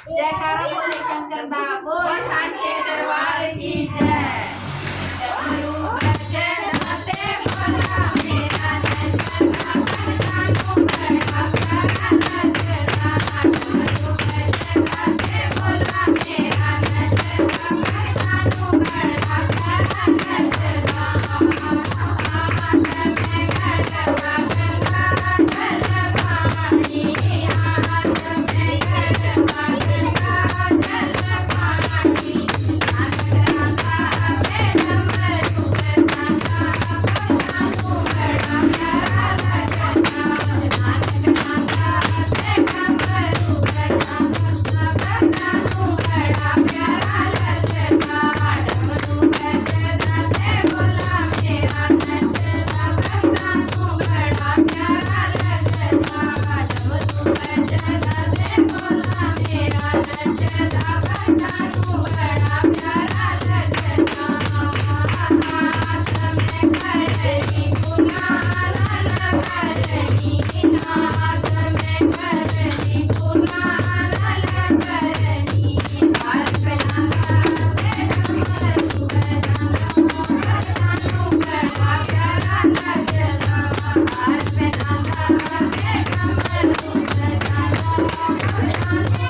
जयकारा बोले शंकर दा बोल सांचे दरबार की जय। डमरू बजे राते बोला मेरा नंदना कानू बड़ा प्यारा लगता। डमरू बजे राते बोला मेरा नंदना कानू बड़ा प्यारा लगता। हाथ में गड़वा गंगा जल पानी, हाथ में गड़वा गंगा जल पानी। नाच गाता है डमरू बजाता कानू बड़ा प्यारा लगता। नाच गाता है डमरू बजाता कानू बड़ा प्यारा लगता। डमरू बजाते बोला मेरा नंदना कानू बड़ा प्यारा लगता। डमरू बजाते बोला मेरा नंदना कानू बड़ा प्यारा लगता। हाथ में करनी गुलाल करनी, हाथ में करनी गुलाल करनी। हाथ पे नाता है डमरू बजाता कानू बड़ा प्यारा लगता। हाथ पे नाता है डमरू बजाता कानू बड़ा प्यारा लगता।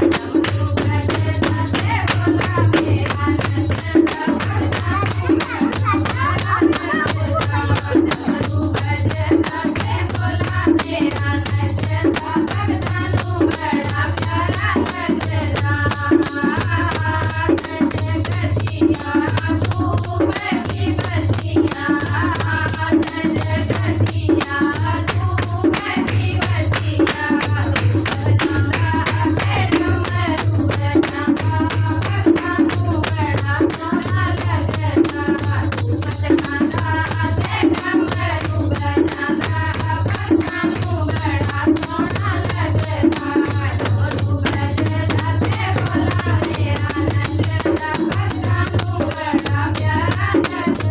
डमरू बजाते बोला मेरा नंदना कानू बड़ा प्यारा लगता। डमरू बजाते बोला मेरा नंदना कानू बड़ा प्यारा लगता। हाथ से गठिया धूप की बत्तियाँ, हाथ से गठिया धूप की बत्तियाँ। बजाता है डमरू बजाता कानू बड़ा सोना लगता। बजाता है डमरू बजाता कानू बड़ा सोना लगता। डमरू बजाते बोला मेरा नंदना कानू बड़ा प्यारा लगता।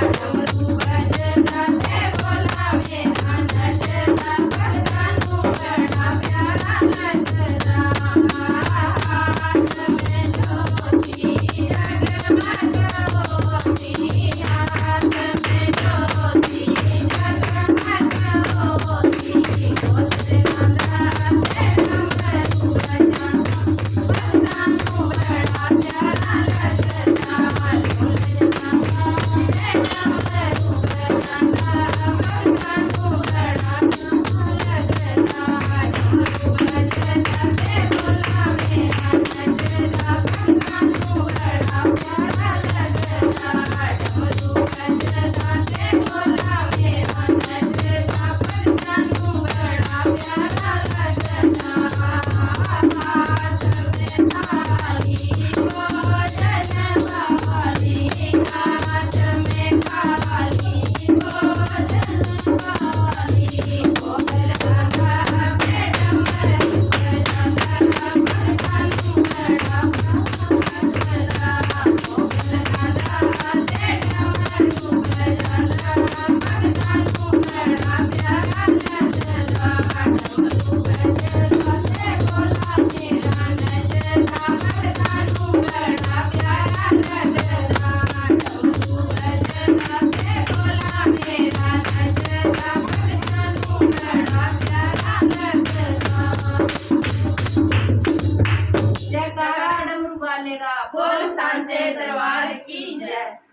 डमरू बजाते बोला मेरा नंदना कानू बड़ा प्यारा लगता। हाथ में ज्योति जगमग होती, हाथ में ज्योति जगमग होती। होश बांधा है डमरू बजाता कानू बड़ा प्यारा लगता। होश बांधा है डमरू बजाता कानू बड़ा लगता। डमरू बजाते बोला मेरा नंदना कानू बड़ा प्यारा लगता। डमरू बजाते बोला मेरा नंदना कानू बड़ा प्यारा लगता। हाथ में थाली भोजन वाली, हाथ में थाली भोजन वाली। भोग लगा है डमरू बजाता कानू बड़ा लगता। भोग लगा है डमरू बजाता कानू बड़ा प्यारा लगता। डमरू बजाते बोला मेरा नंदना कानू बड़ा प्यारा लगता। डमरू बजाते बोला मेरा नंदना कानू बड़ा प्यारा लगता। जयकारा डमरू वाले दा बोल सांचे दरबार की जय।